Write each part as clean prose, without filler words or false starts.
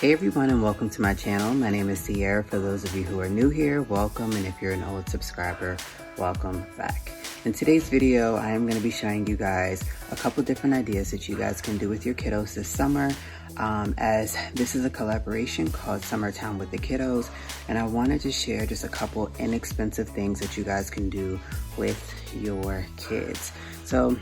Hey everyone, and welcome to my channel. My name is C'Aira. For those of you who are new here, welcome, and if you're an old subscriber, welcome back. In today's video, I am going to be showing you guys a couple different ideas that you guys can do with your kiddos this summer, as this is a collaboration called Summertime with the Kiddos, and I wanted to share just a couple inexpensive things that you guys can do with your kids. So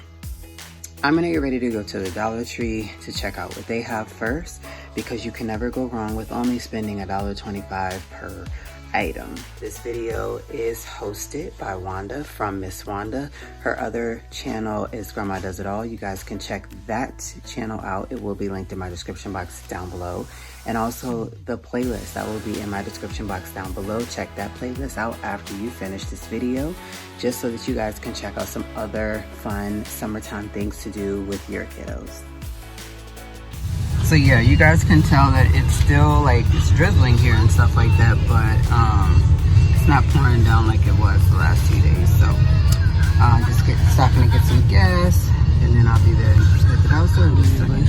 I'm gonna get ready to go to the Dollar Tree to check out what they have first, because you can never go wrong with only spending $1.25 per item. This video is hosted by Wanda from Miss Wanda. Her other channel is Grandma Does It All. You guys can check that channel out. It will be linked in my description box down below. And also the playlist that will be in my description box down below. Check that playlist out after you finish this video, just so that you guys can check out some other fun summertime things to do with your kiddos. So yeah, you guys can tell that it's still like, it's drizzling here and stuff like that, but it's not pouring down like it was the last 2 days. So just stopping to get some gas, and then I'll be there at the dollar store in just a second.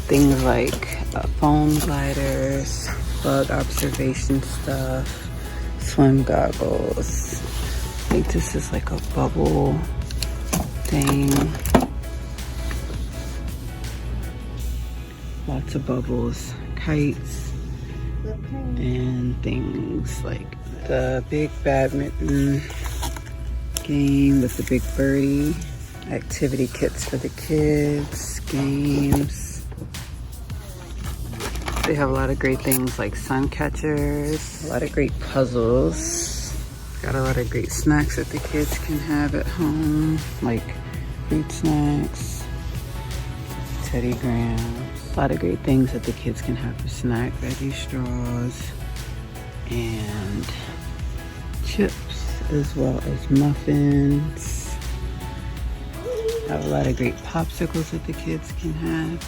Things like foam gliders, bug observation stuff, swim goggles. I think this is like a bubble thing. Lots of bubbles, kites, and things like the big badminton game with the big birdie, activity kits for the kids, games. They have a lot of great things like sun catchers, a lot of great puzzles. Got a lot of great snacks that the kids can have at home, like fruit snacks, Teddy Grahams. A lot of great things that the kids can have for snack, veggie straws, and chips, as well as muffins. Have a lot of great popsicles that the kids can have,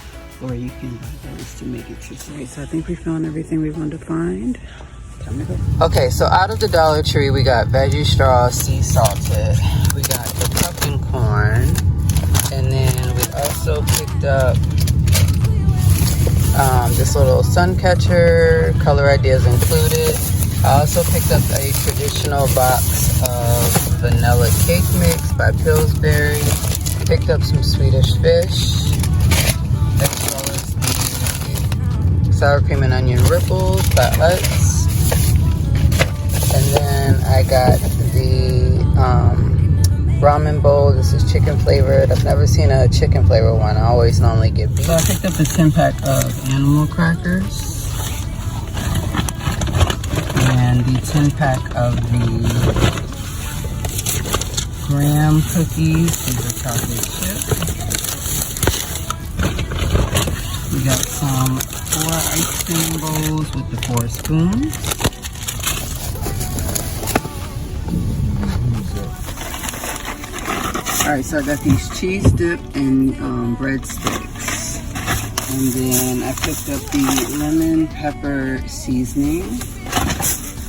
or you can buy those to make it too. So I think we found everything we wanted to find. Time to go. Okay, so out of the Dollar Tree, we got veggie straws, sea salted. We got the pumpkin corn, and then we also picked up this little sun catcher, color ideas included. I also picked up a traditional box of vanilla cake mix by Pillsbury. Picked up some Swedish fish, as well as the sour cream and onion ripples by Utz. And then I got the ramen bowl. This is chicken flavored. I've never seen a chicken flavored one. I always normally get beef. So I picked up the 10-pack of animal crackers and the 10-pack of the graham cookies. These are chocolate chips. We got some 4 ice cream bowls with the 4 spoons. Alright, so I got these cheese dip and breadsticks. And then I picked up the lemon pepper seasoning,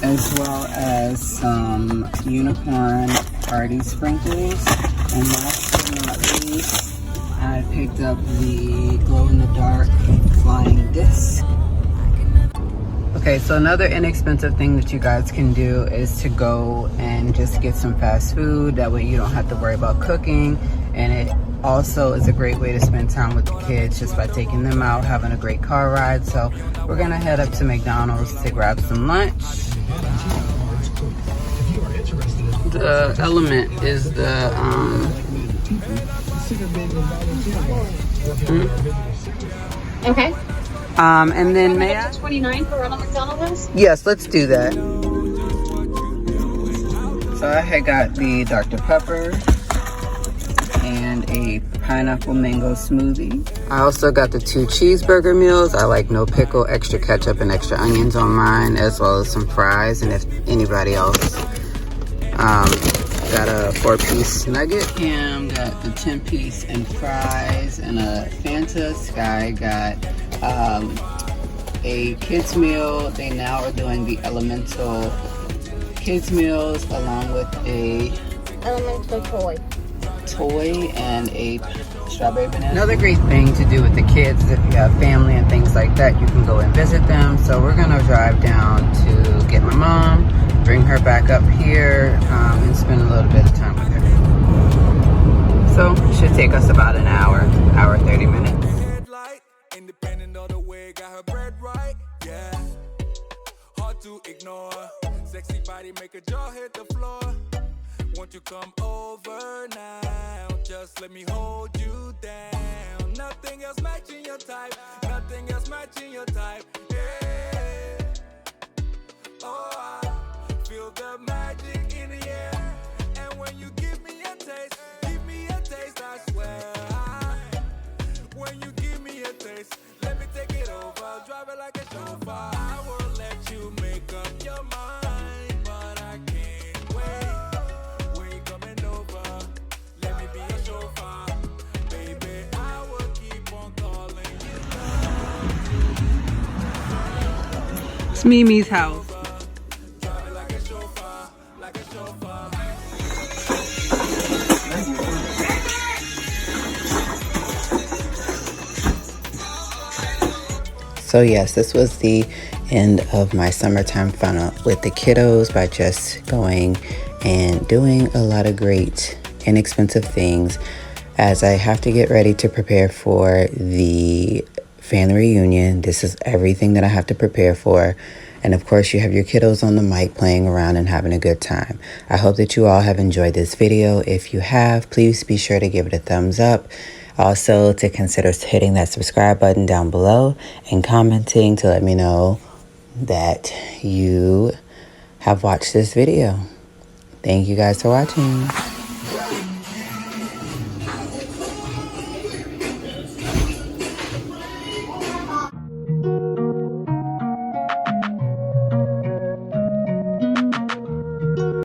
as well as some unicorn party sprinkles. And last but not least, I picked up the glow-in-the-dark flying disc. Okay, so another inexpensive thing that you guys can do is to go and just get some fast food. That way you don't have to worry about cooking. And it also is a great way to spend time with the kids, just by taking them out, having a great car ride. So we're gonna head up to McDonald's to grab some lunch. The Element is the Okay. And then may I? 29 for Ronald McDonald House? Yes, let's do that. So I had got the Dr. Pepper and a pineapple mango smoothie. I also got the 2 cheeseburger meals. I like no pickle, extra ketchup, and extra onions on mine, as well as some fries. And if anybody else got a 4-piece nugget. Cam got the 10-piece and fries and a Fanta. Sky got a kids meal. They now are doing the elemental kids meals along with a Elemental toy and a strawberry banana. Another great thing to do with the kids is if you have family and things like that, you can go and visit them. So we're gonna drive down to get my mom, bring her back up here, and spend a little bit of time with her. So it should take us about an hour 30 minutes. Independent of the way, got her bread right, yeah. Hard to ignore. Sexy body make a jaw hit the floor. Won't you come over now? Just let me hold you down. Nothing else matching your type. Nothing else matching your type. Yeah. Oh, I feel the magic in the air. And when you give me a taste, I swear. When you give me a taste, let me take it over. Drive it like a chauffeur. I will let you make up your mind, but I can't wait. When you coming over, let me be a chauffeur. Baby, I will keep on calling you. It's Mimi's house. Drive it like a chauffeur, like a chauffeur. So yes, this was the end of my summertime fun with the kiddos by just going and doing a lot of great inexpensive things as I have to get ready to prepare for the family reunion. This is everything that I have to prepare for. And of course, you have your kiddos on the mic playing around and having a good time. I hope that you all have enjoyed this video. If you have, please be sure to give it a thumbs up. Also, to consider hitting that subscribe button down below and commenting to let me know that you have watched this video. Thank you guys for watching.